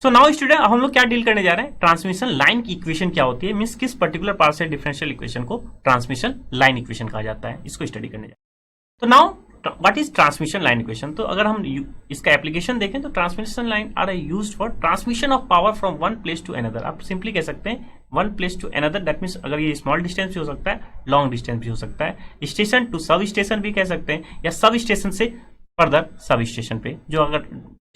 So now student हम लोग क्या डील करने जा रहे हैं, ट्रांसमिशन लाइन की इक्वेशन क्या होती है, मींस किस पर्टिकुलर पार्शियल डिफरेंशियल इक्वेशन को ट्रांसमिशन लाइन इक्वेशन कहा जाता है, इसको स्टडी करने जा रहे हैं। तो now what is transmission line equation. तो अगर हम इसका एप्लीकेशन देखें तो transmission line are used for transmission of power from one place to another. आप सिंपली कह सकते हैं one place to another, that means अगर ये स्मॉल डिस्टेंस भी हो सकता है, लॉन्ग डिस्टेंस भी हो सकता है, स्टेशन टू सब स्टेशन भी कह सकते हैं, या सब स्टेशन से फर्दर सब स्टेशन पे, जो अगर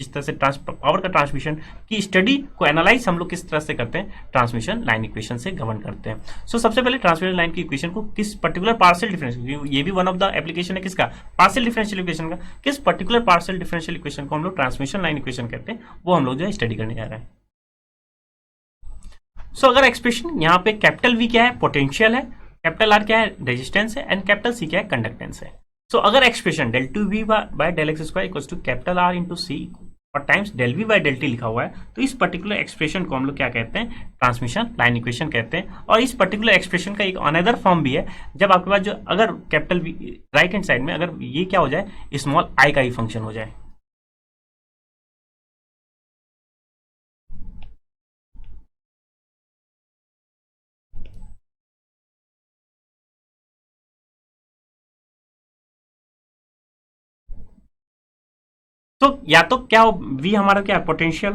इस तरह से पावर का ट्रांसमिशन की स्टडी को एनालाइज हम लोग किस तरह से करते हैं, ट्रांसमिशन लाइन इक्वेशन से गवर्न करते हैं। सो सबसे पहले ट्रांसमिशन लाइन की इक्वेशन को किस पर्टिकुलर पार्शियल डिफरेंशियल, ये भी वन ऑफ द एप्लीकेशन है किसका, पार्शियल डिफरेंशियल इक्वेशन का, किस पर्टिकुलर पार्शियल डिफरेंशियल इक्वेशन को हम लोग ट्रांसमिशन लाइन इक्वेशन कहते हैं, वो हम लोग जो है स्टडी करने जा रहे हैं। सो अगर एक्सप्रेशन यहाँ पे कैपिटल वी क्या है, पोटेंशियल है, कैपिटल आर क्या है, रेजिस्टेंस है, एंड कैपिटल सी क्या है, कंडक्टेंस है। सो अगर expression del two V by del x square equals to capital R into C और times del V by del T लिखा हुआ है, तो इस पर्टिकुलर एक्सप्रेशन को हम लोग क्या कहते हैं, ट्रांसमिशन लाइन इक्वेशन कहते हैं। और इस पर्टिकुलर एक्सप्रेशन का एक अनदर फॉर्म भी है, जब आपके पास जो अगर capital V right hand side में अगर ये क्या हो जाए, स्मॉल आई का ही फंक्शन हो जाए। तो या तो क्या हो, वी हमारा क्या है, पोटेंशियल,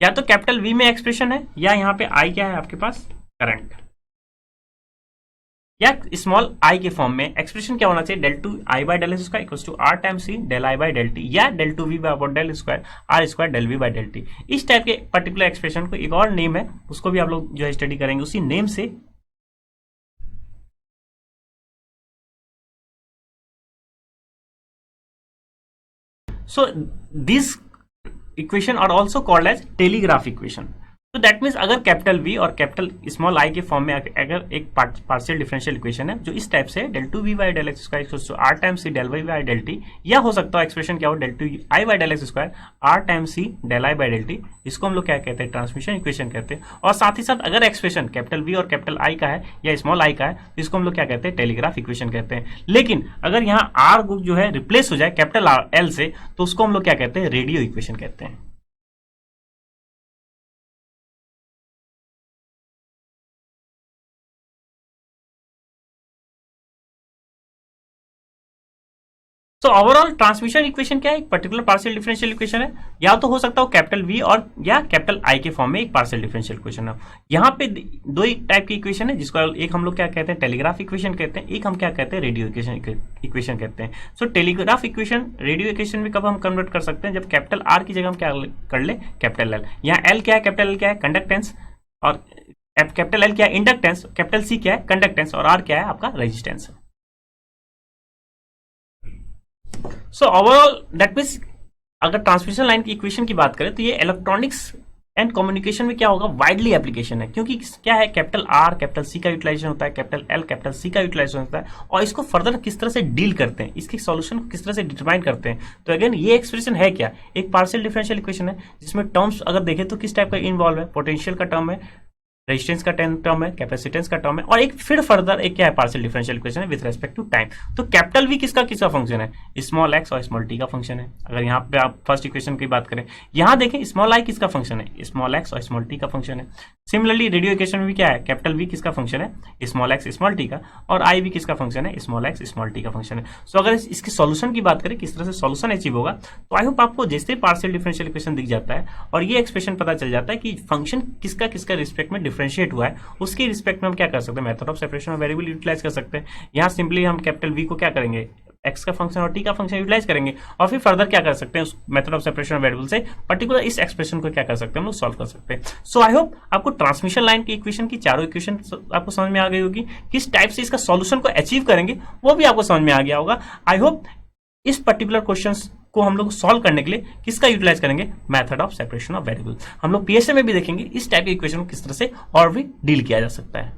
या तो कैपिटल वी में एक्सप्रेशन है, या यहाँ पे आई क्या है आपके पास, करंट, या स्मॉल आई के फॉर्म में एक्सप्रेशन क्या होना चाहिए, del two I by del square equals to R time C del I by del T, या del two V by del square R square del V by del T. इस type के particular expression को एक और name है, उसको भी आप लोग जो है स्टडी करेंगे उसी नेम से। So this equation are also called as telegraph equation. तो दैट मीन्स अगर कैपिटल वी और कैपिटल स्मॉल आई के फॉर्म में अगर एक पार्शियल डिफरेंशियल इक्वेशन है जो इस टाइप से del two V by del x square equals to R time C del y by del T, या हो सकता है एक्सप्रेशन क्या हो, del two I by del x square R time C del I by del t, इसको हम लोग क्या कहते हैं, ट्रांसमिशन इक्वेशन कहते हैं। और साथ ही साथ अगर एक्सप्रेशन कैपिटल वी और कैपिटल आई का है या स्मॉल आई का है, तो इसको हम लोग क्या कहते हैं, टेलीग्राफ इक्वेशन कहते हैं। लेकिन अगर यहाँ आर जो है रिप्लेस हो जाए कैपिटल आर एल से, तो उसको हम लोग क्या कहते हैं, रेडियो इक्वेशन कहते हैं। तो ओवरऑल ट्रांसमिशन इक्वेशन क्या है, एक पर्टिकुलर पार्शियल डिफरेंशियल इक्वेशन है, या तो हो सकता हो कैपिटल वी और या कैपिटल आई के फॉर्म में एक पार्शियल डिफरेंशियल इक्वेशन है। यहाँ पे दो ही टाइप की इक्वेशन है, जिसको एक हम लोग क्या कहते हैं, टेलीग्राफ इक्वेशन कहते हैं, एक हम क्या कहते हैं, रेडियो इक्वेशन कहते हैं। सो टेलीग्राफ इक्वेशन रेडियो इक्वेशन में कब हम कन्वर्ट कर सकते हैं, जब कैपिटल आर की जगह हम क्या कर ले, कैपिटल एल। यहाँ एल क्या है, कैपिटल एल क्या है, कंडक्टेंस, और कैपिटल एल क्या है, इंडक्टेंस, कैपिटल सी क्या है, कंडक्टेंस, और आर क्या है आपका, resistance. So overall that means अगर ट्रांसमिशन लाइन की इक्वेशन की बात करें तो ये इलेक्ट्रॉनिक्स एंड कम्युनिकेशन में क्या होगा, वाइडली एप्लीकेशन है, क्योंकि क्या है, कैपिटल आर कैपिटल सी का यूटिलाइजेशन होता है, कैपिटल एल कैपिटल सी का यूटिलाइजेशन होता है, और इसको फर्दर किस तरह से डील करते हैं, इसके सॉल्यूशन को किस तरह से डिटरमाइन करते हैं। तो अगेन ये एक्सप्रेशन है क्या, एक पार्शियल डिफरेंशियल इक्वेशन है, जिसमें टर्म्स अगर देखें तो किस टाइप का इन्वॉल्व है, पोटेंशियल का टर्म है, रेजिस्टेंस का टर्म है, कैपेसिटेंस का टर्म है, और एक फिर फर्दर एक क्या है, पार्शियल डिफरेंशियल इक्वेशन है विद रेस्पेक्ट टू टाइम। तो कैपिटल वी किसका फंक्शन है, स्मॉल एक्स और स्मॉल टी का फंक्शन है। अगर यहाँ पे आप फर्स्ट इक्वेशन की बात करें, यहाँ देखें स्मॉल आई किसका फंक्शन है, स्मॉल एक्स और स्मॉल टी का फंक्शन है। सिमिलरली रेडियो इक्वेशन में क्या है, कैपिटल वी किसका फंक्शन है, स्मॉल एक्स स्मॉल टी का, और आई भी किसका फंक्शन है, स्मॉल एक्स स्मॉल टी का फंक्शन है। सो अगर इसके सॉल्यूशन की बात करें, किस तरह से सॉल्यूशन अचीव होगा, तो आई होप आपको जैसे पार्शियल डिफरेंशियल इक्वेशन दिख जाता है और ये एक्सप्रेशन पता चल जाता है कि फंक्शन किसका किसका रिस्पेक्ट में डिफरेंशिएट हुआ है, उसके रिस्पेक्ट में हम क्या कर सकते हैं, method of separation of variable utilize कर सकते हैं। यहाँ सिंपली हम कैपिटल वी को क्या करेंगे, एक्स का फंक्शन और टी का फंक्शन यूटिलाइज करेंगे, और फिर फर्दर क्या कर सकते हैं, उस method of separation of variable से पर्टिकुलर इस एक्सप्रेशन को क्या कर सकते हैं, हम लोग सॉल्व कर सकते हैं। सो आई होप आपको ट्रांसमिशन लाइन की इक्वेशन की चारों इक्वेशन आपको समझ में आ गई होगी, किस टाइप से इसका सॉल्यूशन को अचीव करेंगे वो भी आपको समझ में आ गया होगा। आई होप इस पर्टिकुलर क्वेश्चन को हम लोग सॉल्व करने के लिए किसका यूटिलाइज करेंगे, method of separation of variable. हम लोग पीएसए में भी देखेंगे इस टाइप के इक्वेशन को किस तरह से और भी डील किया जा सकता है।